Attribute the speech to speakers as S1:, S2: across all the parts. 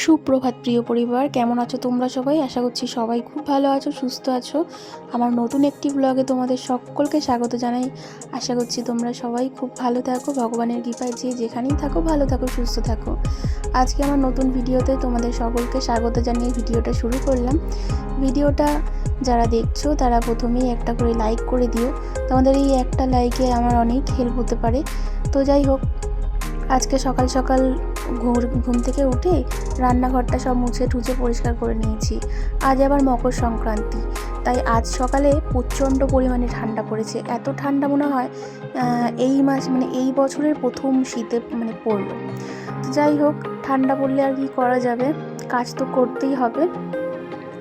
S1: সুপ্রভাত প্রিয় পরিবার, কেমন আছো তোমরা সবাই? আশা করছি সবাই খুব ভালো আছো, সুস্থ আছো। আমার নতুন একটি ব্লগে তোমাদের সকলকে স্বাগত জানাই। আশা করছি তোমরা সবাই খুব ভালো থাকো, ভগবানের কৃপায় যে যেখানেই থাকো ভালো থাকো, সুস্থ থাকো। আজকে আমার নতুন ভিডিওতে তোমাদের সকলকে স্বাগত জানিয়ে ভিডিওটা শুরু করলাম। ভিডিওটা যারা দেখছো তারা প্রথমেই একটা করে লাইক করে দিও। তোমাদের এই একটা লাইকে আমার অনেক হেল্প হতে পারে। তো যাই হোক, আজকে সকাল সকাল ঘুম থেকে উঠে রান্নাঘরটা সব মুছে টুছে পরিষ্কার করে নিয়েছি। আজ আবার মকর সংক্রান্তি, তাই আজ সকালে প্রচণ্ড পরিমাণে ঠান্ডা পড়েছে। এত ঠান্ডা মনে হয় এই মাস মানে এই বছরের প্রথম শীতে পড়লো। তো যাই হোক, ঠান্ডা পড়লে আর কি করা যাবে, কাজ তো করতেই হবে।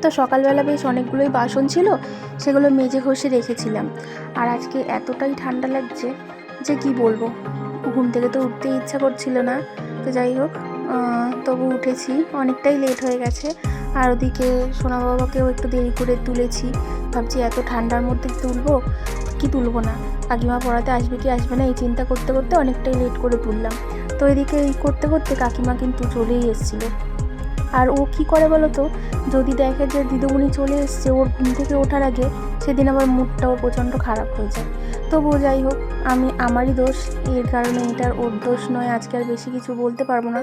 S1: তো সকালবেলা বেশ অনেকগুলোই বাসন ছিল, সেগুলো মেজে ঘষে রেখেছিলাম। আর আজকে এতটাই ঠান্ডা লাগছে যে কি বলবো, ঘুম থেকে তো উঠতেই ইচ্ছা করছিল না। তো যাই হোক, তবু উঠেছি, অনেকটাই লেট হয়ে গেছে। আর ওদিকে সোনা বাবাকেও একটু দেরি করে তুলেছি। ভাবছি এত ঠান্ডার মধ্যে তুলবো কি তুলবো না, কাকিমা পড়াতে আসবে কি আসবে না এই চিন্তা করতে করতে অনেকটাই লেট করে তুললাম। তো এদিকে এই করতে করতে কাকিমা কিন্তু চলেই এসেছিলো। আর ও কি করে বলো তো, যদি দেখে যে দিদিমণি চলে এসছে ওর ঘুম থেকে ওঠার আগে, সেদিন আবার মুডটাও প্রচণ্ড খারাপ হয়ে যায়। তবুও যাই হোক, আমারই দোষ, এর কারণে এটার ওর দোষ নয়। আজকে আর বেশি কিছু বলতে পারবো না।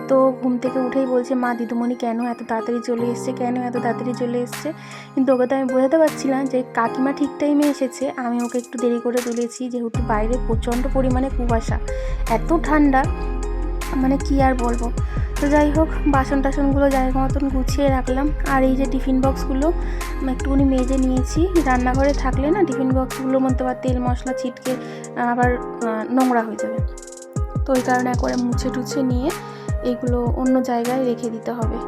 S1: তো ঘুম থেকে উঠেই বলছে, মা দিদিমণি কেন এত তাড়াতাড়ি চলে এসছে, কেন এত তাড়াতাড়ি চলে এসছে। কিন্তু ওকে তো আমি বোঝাতে পারছিলাম যে কাকিমা ঠিক টাইমে এসেছে, আমি ওকে একটু দেরি করে তুলেছি, যেহেতু বাইরে প্রচণ্ড পরিমাণে কুয়াশা, এত ঠান্ডা, কি আর বলবো। তো যাই হোক, বাসন টাসনগুলো জায়গা মতন গুছিয়ে রাখলাম। আর এই যে টিফিন বক্সগুলো একটুখানি মেজে নিয়েছি। রান্নাঘরে থাকলে না টিফিন বক্সগুলোর মধ্যে আবার তেল মশলা ছিটকে আবার নোংরা হয়ে যাবে। তো ওই কারণে একবারে মুছে টুছে নিয়ে এইগুলো অন্য জায়গায় রেখে দিতে হবে।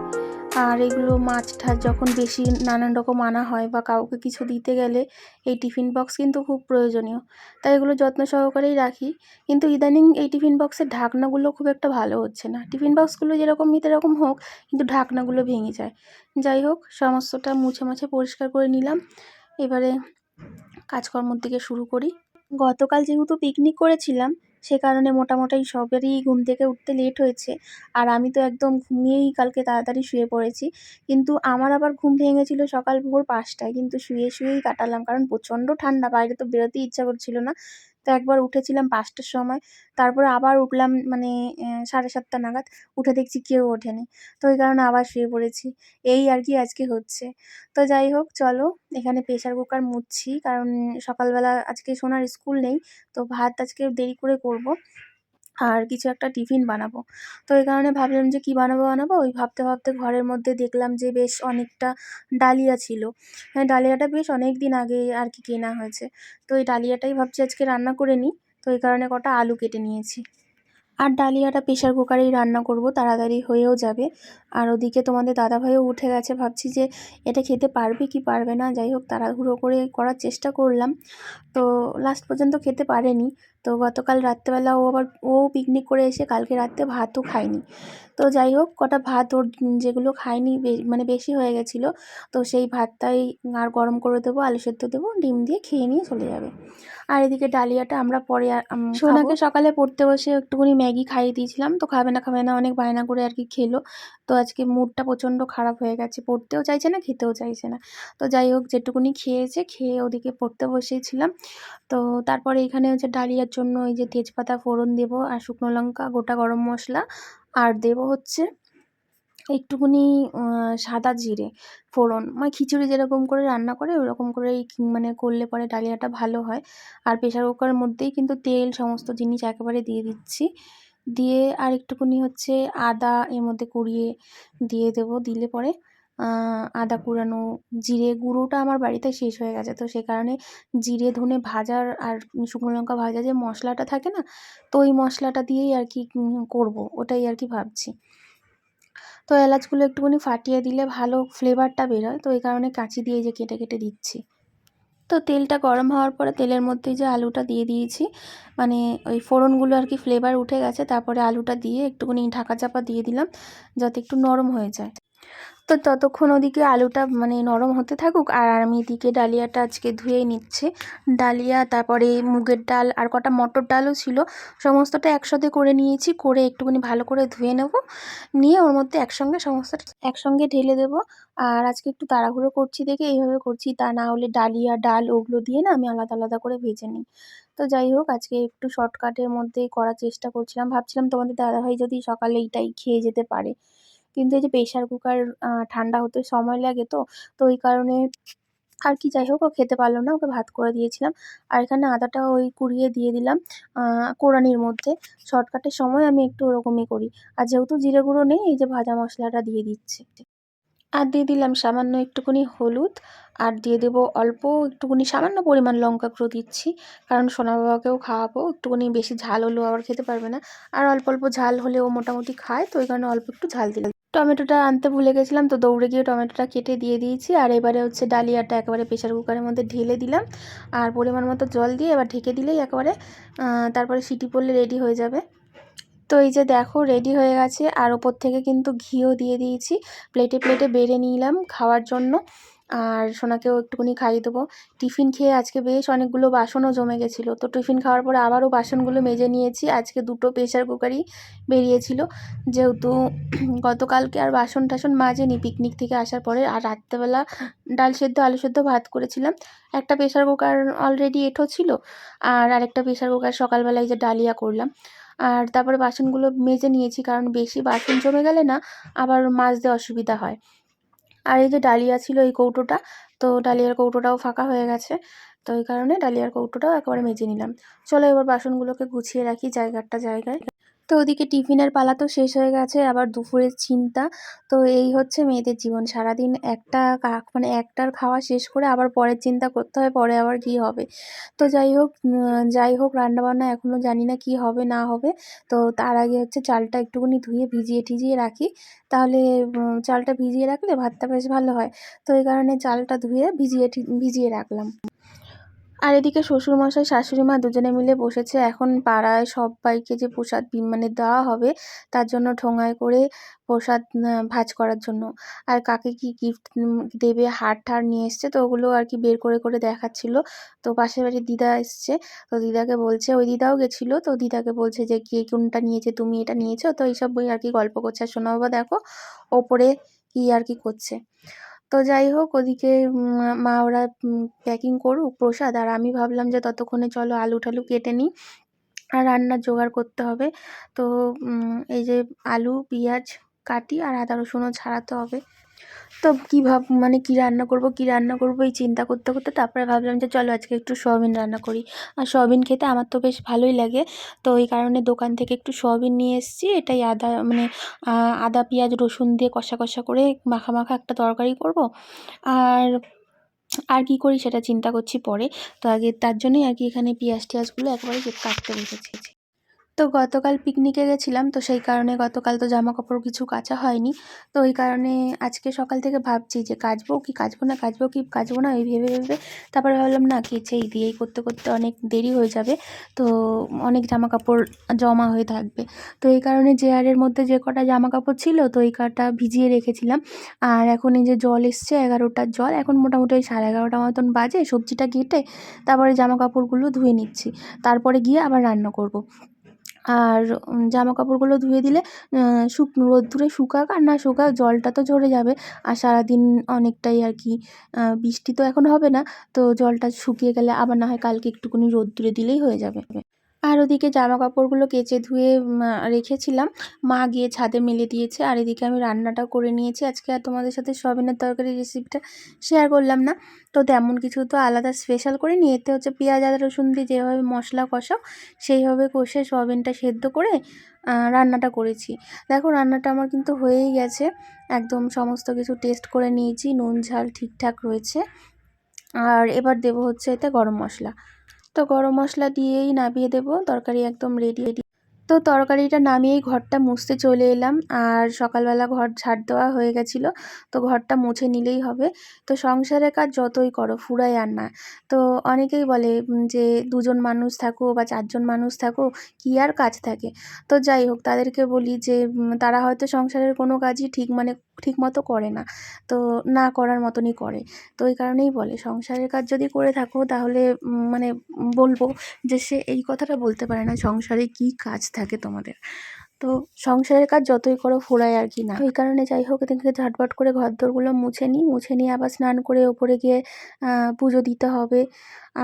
S1: আর এগুলো মাছ ঠাছ যখন বেশি নানান রকম আনা হয় বা কাউকে কিছু দিতে গেলে এই টিফিন বক্স কিন্তু খুব প্রয়োজনীয়, তাই এগুলো যত্ন সহকারেই রাখি। কিন্তু ইদানিং এই টিফিন বক্সের ঢাকনাগুলো খুব একটা ভালো হচ্ছে না। টিফিন বক্সগুলো যেরকম এরকম হোক, কিন্তু ঢাকনাগুলো ভেঙে যায়। যাই হোক, সমস্তটা মুছে মুছে পরিষ্কার করে নিলাম। এবারে কাজকর্মের দিকে শুরু করি। গতকাল যেহেতু পিকনিক করেছিলাম, সে কারণে মোটামুটি সবেরই ঘুম থেকে উঠতে লেট হয়েছে। আর আমি তো একদম ঘুমিয়েই কালকে তাড়াতাড়ি শুয়ে পড়েছি। কিন্তু আমার আবার ঘুম ভেঙেছিল সকাল ভোর ৫টায়, কিন্তু শুয়েই কাটালাম, কারণ প্রচণ্ড ঠান্ডা, বাইরে তো বেরোতেই ইচ্ছা করছিল না। তো একবার উঠেছিলাম ৫টার সময়, তারপরে আবার উঠলাম ৭:৩০ নাগাদ। উঠে দেখছি কেউ ওঠেনি, তো ওই কারণে আবার শুয়ে পড়েছি। এই আর কি আজকে হচ্ছে। তো যাই হোক, চলো এখানে প্রেসার কুকার মুছছি, কারণ সকালবেলা আজকে সোনার স্কুল নেই, তো ভাত আজকে দেরি করে করব, আর কিছু একটা টিফিন বানাবো। তো এই কারণে ভাবলাম যে কি বানাবো, ওই ভাবতে ভাবতে ঘরের মধ্যে দেখলাম যে বেশ অনেকটা ডালিয়া ছিল। হ্যাঁ, ডালিয়াটা বেশ অনেক দিন আগে আর কি কেনা হয়েছে। তো এই ডালিয়াটাই ভাবছি আজকে রান্না করে নিই। তো এই কারণে কটা আলু কেটে নিয়েছি। আর ডালিয়াটা প্রেসার কুকারেই রান্না করব, তাড়াতাড়ি হয়েও যাবে। আর ওদিকে তোমাদের দাদাভাইও উঠে গেছে, ভাবছি যে এটা খেতে পারবে কি পারবে না। যাই হোক, তাড়াহুড়ো করে করার চেষ্টা করলাম, তো লাস্ট পর্যন্ত খেতে পারেনি। তো গতকাল রাত্রেবেলা ও পিকনিক করে এসে কালকে রাত্রে ভাতও খায়নি। তো যাই হোক, কটা ভাত ওর যেগুলো খায়নি বেশি হয়ে গেছিলো, তো সেই ভাতটাই আর গরম করে দেবো, আলু সেদ্ধ দেবো, ডিম দিয়ে খেয়ে নিয়ে চলে যাবে। আর এদিকে ডালিয়াটা আমরা পরে সোনাকে সকালে পড়তে বসে একটুখানি ম্যাগি খাইয়ে দিয়েছিলাম, তো খাবে না অনেক বায়না করে আর কি খেলো। তো আজকে মুডটা প্রচণ্ড খারাপ হয়ে গেছে, পড়তেও চাইছে না, খেতেও চাইছে না। তো যাই হোক, যেটুকুনি খেয়ে ওদিকে পড়তে বসেছিলাম। তো তারপরে এখানে হচ্ছে ডালিয়ার জন্য এই যে তেজপাতা ফোড়ন দেবো, আর শুকনো লঙ্কা, গোটা গরম মশলা, আর দেবো হচ্ছে একটুখানি সাদা জিরে ফোড়ন। খিচুড়ি যেরকম করে রান্না করে ওরকম করেই করলে পরে ডালিয়াটা ভালো হয়। আর প্রেসার কুকারের মধ্যেই কিন্তু তেল সমস্ত জিনিস একেবারে দিয়ে দিচ্ছি। দিয়ে আর একটুখানি হচ্ছে আদা এর মধ্যে কুড়িয়ে দিয়ে দেবো। দিলে পরে আদা কুড়ানো, জিরে গুঁড়োটা আমার বাড়িতে শেষ হয়ে গেছে, তো সে কারণে জিরে ধনে ভাজার আর শুকনো লঙ্কা ভাজা যে মশলাটা থাকে না, তো ওই মশলাটা দিয়েই আর কি করবো, ওটাই আর কি ভাবছি। তো এলাচগুলো একটুখানি ফাটিয়ে দিলে ভালো ফ্লেভারটা বেরোয়, তো এই কারণে কাঁচি দিয়ে যে কেটে কেটে দিচ্ছি। তো তেলটা গরম হওয়ার পরে তেলের মধ্যে যে আলুটা দিয়ে দিয়েছি, ওই ফোড়নগুলো আর কি ফ্লেভার উঠে গেছে, তারপরে আলুটা দিয়ে একটুখানি ঢাকা চাপা দিয়ে দিলাম, যাতে একটু নরম হয়ে যায়। তো ততক্ষণ ওদিকে আলুটা মানে নরম হতে থাকুক, আর আমি এদিকে ডালিয়াটা আজকে ধুয়েই নিচ্ছি। ডালিয়া, তারপরে মুগের ডাল আর কটা মটর ডালও ছিল, সমস্তটা একসাথে করে নিয়েছি, করে একটুখানি ভালো করে ধুয়ে নেব, নিয়ে ওর মধ্যে একসঙ্গে সমস্তটা একসঙ্গে ঢেলে দেবো। আর আজকে একটু তাড়াহুড়ো করছি দেখে এইভাবে করছি, তা না হলে ডালিয়া ডাল ওগুলো দিয়ে না আমি আলাদা আলাদা করে ভেজে নিই। তো যাই হোক, আজকে একটু শর্টকাটের মধ্যেই করার চেষ্টা করছিলাম, ভাবছিলাম তোমাদের দাদাভাই যদি সকালে এইটাই খেয়ে যেতে পারে, কিন্তু এই যে প্রেশার কুকার ঠান্ডা হতে সময় লাগে, তো তো ওই কারণে আর কি, যাই হোক ও খেতে পারলো না, ওকে ভাত করে দিয়েছিলাম। আর এখানে আদাটা ওই কুড়িয়ে দিয়ে দিলাম কোড়ানির মধ্যে। শর্টকাটের সময় আমি একটু ওরকমই করি। আর যেহেতু জিরে গুঁড়ো নেই, এই যে ভাজা মশলাটা দিয়ে দিচ্ছি। আর দিয়ে দিলাম সামান্য একটুখানি হলুদ, আর দিয়ে দেবো অল্প একটুখানি সামান্য পরিমাণ লঙ্কা গুঁড়ো দিচ্ছি, কারণ সোনা বাবাকেও খাওয়াবো, একটুখানি বেশি ঝাল হলেও আবার খেতে পারবে না। আর অল্প অল্প ঝাল হলেও মোটামুটি খায়, তো ওই কারণে অল্প একটু ঝাল দিলাম। টমেটোটা আনতে ভুলে গেছিলাম, তো দৌড়ে গিয়ে টমেটোটা কেটে দিয়ে দিয়েছি। আর এবারে হচ্ছে ডালিয়াটা একেবারে প্রেশার কুকারের মধ্যে ঢেলে দিলাম, আর পরিমাণ মতো জল দিয়ে এবার ঢেকে দিলেই একেবারে তারপরে সিটি পড়লে রেডি হয়ে যাবে। তো এই যে দেখো রেডি হয়ে গেছে, আর ওপর থেকে কিন্তু ঘিও দিয়ে দিয়েছি। প্লেটে প্লেটে বেড়ে নিলাম খাওয়ার জন্য, আর সোনাকেও একটুখানি খাইয়ে দেবো। টিফিন খেয়ে আজকে বেশ অনেকগুলো বাসনও জমে গেছিলো, তো টিফিন খাওয়ার পরে আবারও বাসনগুলো মেজে নিয়েছি। আজকে দুটো প্রেশার কুকারই বেরিয়েছিল, যেহেতু গতকালকে আর বাসন টাসন মাজেনি পিকনিক থেকে আসার পরে। আর রাত্রেবেলা ডাল সেদ্ধ আলু সেদ্ধ ভাত করেছিলাম, একটা প্রেশার কুকার অলরেডি এঁঠো ছিল, আর আরেকটা প্রেশার কুকার সকালবেলায় যে ডালিয়া করলাম। আর তারপরে বাসনগুলো মেজে নিয়েছি, কারণ বেশি বাসন জমে গেলে না আবার মাজতে অসুবিধা হয়। আর এই যে ডালিয়া ছিল এই কৌটোটা, তো ডালিয়ার কৌটোটাও ফাঁকা হয়ে গেছে, তো এই কারণে ডালিয়ার কৌটোটাও একেবারে মেজে নিলাম। চলো এবার বাসনগুলোকে গুছিয়ে রাখি জায়গাটা জায়গায়। তো ওদিকে টিফিনের পালা তো শেষ হয়ে গেছে, আবার দুপুরের চিন্তা। তো এই হচ্ছে মেয়েদের জীবন, সারাদিন একটা মানে একটার খাওয়া শেষ করে আবার পরের চিন্তা করতে হয়, পরে আবার কি হবে। তো যাই হোক রান্নাবান্না এখনও জানি না কি হবে না হবে। তো তার আগে হচ্ছে চালটা একটুখানি ধুয়ে ভিজিয়ে টিজিয়ে রাখি, তাহলে চালটা ভিজিয়ে রাখলে ভাতটা বেশ ভালো হয়। তো এই কারণে চালটা ধুয়ে ভিজিয়ে রাখলাম। আর এদিকে শ্বশুরমশাই শাশুড়ি মা দুজনে মিলে বসেছে এখন পাড়ায় সবাইকে যে প্রসাদ মানে দেওয়া হবে, তার জন্য ঠোঙায় করে প্রসাদ ভাঁজ করার জন্য। আর কাকে কি গিফট দেবে, হার ঠার নিয়ে এসছে, তো ওগুলো আর কি বের করে করে দেখাচ্ছিল। তো পাশের বাড়ির দিদা এসছে, তো দিদাকে বলছে, ওই দিদাও গেছিলো, তো দিদাকে বলছে যে কে কোনটা নিয়েছে, তুমি এটা নিয়েছো, তো এইসব বই আর কি গল্প করছে। আর সোনা বাবা দেখো ওপরে কি আর কি করছে। তো যাই হোক ওদিকে মা ওরা প্যাকিং করুক প্রসাদ, আর আমি ভাবলাম যে ততক্ষণে চলো আলু টালু কেটে নিই, আর রান্নার জোগাড় করতে হবে। তো এই যে আলু পেঁয়াজ কাটি, আর আদা রসুনও ছাড়াতে হবে। তো মানে কী রান্না করবো এই চিন্তা করতে করতে তারপরে ভাবলাম যে চলো আজকে একটু সোয়াবিন রান্না করি। আর সোয়াবিন খেতে আমার তো বেশ ভালোই লাগে, তো এই কারণে দোকান থেকে একটু সোয়াবিন নিয়ে এসেছি। এটাই মানে আদা পেঁয়াজ রসুন দিয়ে কষা কষা করে মাখা মাখা একটা তরকারি করব। আর আর কি করি সেটা চিন্তা করছি পরে। তো আগে তার জন্যই আর কি এখানে পেঁয়াজ টিয়াজগুলো একেবারে কাটতে বসেছি। তো গতকাল পিকনিকে গেছিলাম, তো সেই কারণে গতকাল তো জামা কাপড় কিছু কাচা হয়নি। তো ওই কারণে আজকে সকাল থেকে ভাবছি যে কাচবো না এই ভেবে ভেবে তারপরে ভাবলাম না কেচেই দিয়েই করতে করতে অনেক দেরি হয়ে যাবে, তো অনেক জামা কাপড় জমা হয়ে থাকবে। তো এই কারণে চেয়ারের মধ্যে যে কটা জামা কাপড় ছিল, তো এই কটা ভিজিয়ে রেখেছিলাম। আর এখন এই যে জল এসছে 11টার জল, এখন মোটামুটি ওই 11:30 মতন বাজে, সবজিটা কেটে তারপরে জামা কাপড়গুলো ধুয়ে নিচ্ছি, তারপরে গিয়ে আবার রান্না করব। আর জামা কাপড়গুলো ধুয়ে দিলে রোদ্দুরে শুকাক আর না শুকাক জলটা তো ঝরে যাবে। আর সারাদিন অনেকটাই আর কি বৃষ্টি তো এখন হবে না, তো জলটা শুকিয়ে গেলে আবার না হয় কালকে একটুখানি রোদ্দুরে দিলেই হয়ে যাবে। আর ওদিকে জামা কাপড়গুলো কেচে ধুয়ে রেখেছিলাম, মা গিয়ে ছাদে মেলে দিয়েছে। আর এদিকে আমি রান্নাটাও করে নিয়েছি। আজকে আর তোমাদের সাথে সয়াবিনের তরকারির রেসিপিটা শেয়ার করলাম না, তো তেমন কিছু তো আলাদা স্পেশাল করিনি। এতে হচ্ছে পেঁয়াজ আদা রসুন দিয়ে যেভাবে মশলা কষাও সেইভাবে কষে সয়াবিনটা সেদ্ধ করে রান্নাটা করেছি। দেখো রান্নাটা আমার কিন্তু হয়েই গেছে, একদম সমস্ত কিছু টেস্ট করে নিয়েছি, নুন ঝাল ঠিকঠাক রয়েছে। আর এবার দেবো হচ্ছে এতে গরম মশলা, তো গরম মশলা দিয়েই নামিয়ে দেবো, তরকারি একদম রেডি। তো তরকারিটা নামিয়েই ঘরটা মুছতে চলে এলাম। আর সকালবেলা ঘর ঝাড় দেওয়া হয়ে গেছিলো, তো ঘরটা মুছে নিলেই হবে। তো সংসারের কাজ যতই করো ফুরায় আর না। তো অনেকেই বলে যে ২ জন মানুষ থাকো বা ৪ জন মানুষ থাকো, কী আর কাজ থাকে। তো যাই হোক, তাদেরকে বলি যে তারা হয়তো সংসারের কোনো কাজই ঠিকমতো করে না। তো না করার মতনই করে। তো এই কারণেই বলে সংসারের কাজ যদি করে থাকো তাহলে মানে বলব যে সে এই কথাটা বলতে পারে না সংসারে কী কাজ থাকে তোমাদের। তো সংসারের কাজ যতই করো ফুরায় আর কি না। ওই কারণে যাই হোক, এদিকে ঝটপট করে ঘরদোরগুলো মুছে নিই, মুছে নিয়ে আবার স্নান করে ওপরে গিয়ে পুজো দিতে হবে।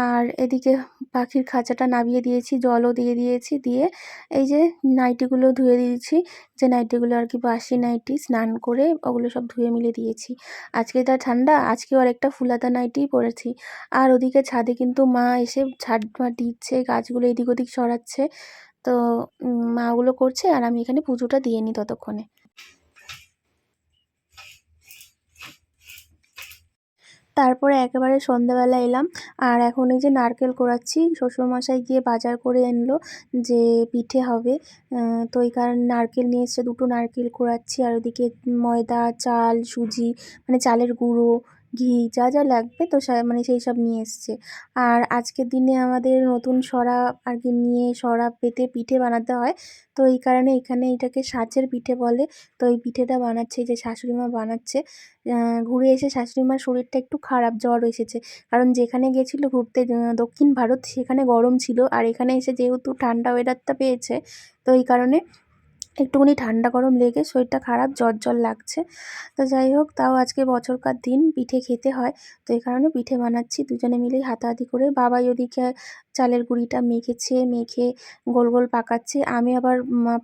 S1: আর এদিকে পাখির খাঁচাটা নামিয়ে দিয়েছি, জলও দিয়ে দিয়েছি, দিয়ে এই যে নাইটিগুলো ধুয়ে দিয়েছি, যে নাইটিগুলো আর কি বাসি নাইটি, স্নান করে ওগুলো সব ধুয়ে মিলে দিয়েছি। আজকে যা ঠান্ডা, আজকেও আরেকটা ফুলাতা নাইটিই পরেছি। আর ওদিকে ছাদে কিন্তু মা এসে ঝাড় দিচ্ছে, গাছগুলো এদিক ওদিক সরাচ্ছে। তো মা ওগুলো করছে আর আমি এখানে পুজোটা দিয়ে নিই ততক্ষণে। তারপরে একেবারে সন্ধ্যাবেলা এলাম, আর এখন এই যে নারকেল কোড়াচ্ছি। শ্বশুরমশাই গিয়ে বাজার করে আনলো যে পিঠে হবে, তো এই কারণে নারকেল নিয়ে এসছে, 2টো নারকেল কোড়াচ্ছি। আর ওদিকে ময়দা, চাল, সুজি, মানে চালের গুঁড়ো, ঘি, যা যা লাগবে তো মানে সেই সব নিয়ে এসছে। আর আজকের দিনে আমাদের নতুন সরা আর কি নিয়ে সরা পেতে পিঠে বানাতে হয়। তো এই কারণে এখানে এটাকে সাঁচের পিঠে বলে। তো এই পিঠেটা বানাচ্ছে, এই যে শাশুড়িমা বানাচ্ছে। ঘুরে এসে শাশুড়িমার শরীরটা একটু খারাপ, জ্বর এসেছে। কারণ যেখানে গেছিলো ঘুরতে দক্ষিণ ভারত, সেখানে গরম ছিল, আর এখানে এসে যেহেতু ঠান্ডা ওয়েদারটা পেয়েছে, তো এই কারণে একটুখানি ঠান্ডা গরম লেগে শরীরটা খারাপ, জ্বর লাগছে। তো যাই হোক, তাও আজকে বছরকার দিন পিঠে খেতে হয়, তো এই কারণে পিঠে বানাচ্ছি দুজনে মিলেই হাতাহাতি করে। বাবাই ওদিকে চালের গুঁড়িটা মেখেছে, মেখে গোল গোল পাকাচ্ছে, আমি আবার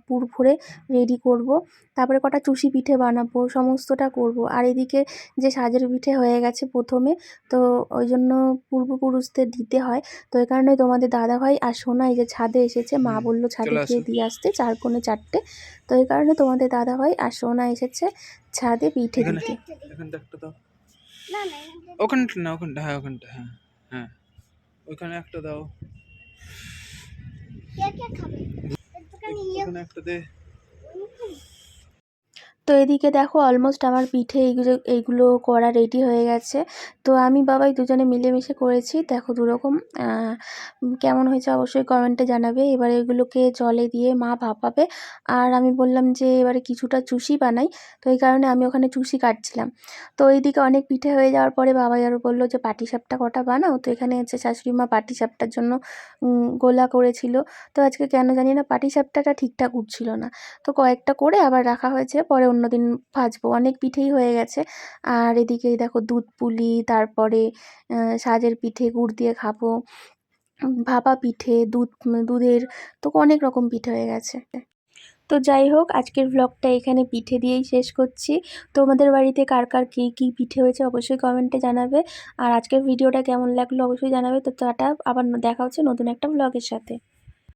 S1: পুর ভরে রেডি করব। তারপরে কটা চুষি পিঠে বানাবো, সমস্তটা করব। আর এদিকে যে সাজের পিঠে হয়ে গেছে প্রথমে, তো ওই জন্য পূর্বপুরুষদের দিতে হয়। তো এই কারণে তোমাদের দাদাভাই আর সোনা এই যে ছাদে এসেছে, মা বললো ছাদে
S2: চলে
S1: গিয়ে
S2: আসো।
S1: দিয়ে আসতে 4:45। তো এই কারণে তোমাদের দাদাভাই আর সোনা এসেছে ছাদে পিঠে
S2: এখানে
S1: দিতে।
S2: এখানটা একটা দাও। ওখানটা না, ওখানটা, হ্যাঁ ওখানটা, হ্যাঁ হ্যাঁ ওইখানে একটা দাও। ওখানে একটা দে।
S1: তো এদিকে দেখো অলমোস্ট আমার পিঠে এইগুলো করা রেডি হয়ে গেছে। তো আমি বাবাই দুজনে মিলেমিশে করেছি। দেখো দুরকম কেমন হয়েছে অবশ্যই কমেন্টে জানাবে। এবারে এগুলোকে জলে দিয়ে মা ভাপাবে, আর আমি বললাম যে এবারে কিছুটা চুষি বানাই। তো এই কারণে আমি ওখানে চুষি কাটছিলাম। তো এইদিকে অনেক পিঠে হয়ে যাওয়ার পরে বাবাই আরও বললো যে পাটিসাপটা কটা বানাও। তো এখানে হচ্ছে শাশুড়ি মা পাটিসাপটার জন্য গোলা করেছিল। তো আজকে কেন জানি না পাটিসাপটাটা ঠিকঠাক উঠছিল না। তো কয়েকটা করে আবার রাখা হয়েছে, পরে অন্যদিন ভাজবো। অনেক পিঠেই হয়ে গেছে। আর এদিকে দেখো দুধ পুলি, তারপরে সাজের পিঠে গুড় দিয়ে খাবো, ভাপা পিঠে, দুধের, তো অনেক রকম পিঠে হয়ে গেছে। তো যাই হোক, আজকের ভ্লগটা এখানে পিঠে দিয়েই শেষ করছি। তোমাদের বাড়িতে কার কার কী পিঠে হয়েছে অবশ্যই কমেন্টে জানাবে। আর আজকের ভিডিওটা কেমন লাগলো অবশ্যই জানাবে। তো টাটা, আবার দেখা হচ্ছে নতুন একটা ভ্লগের সাথে।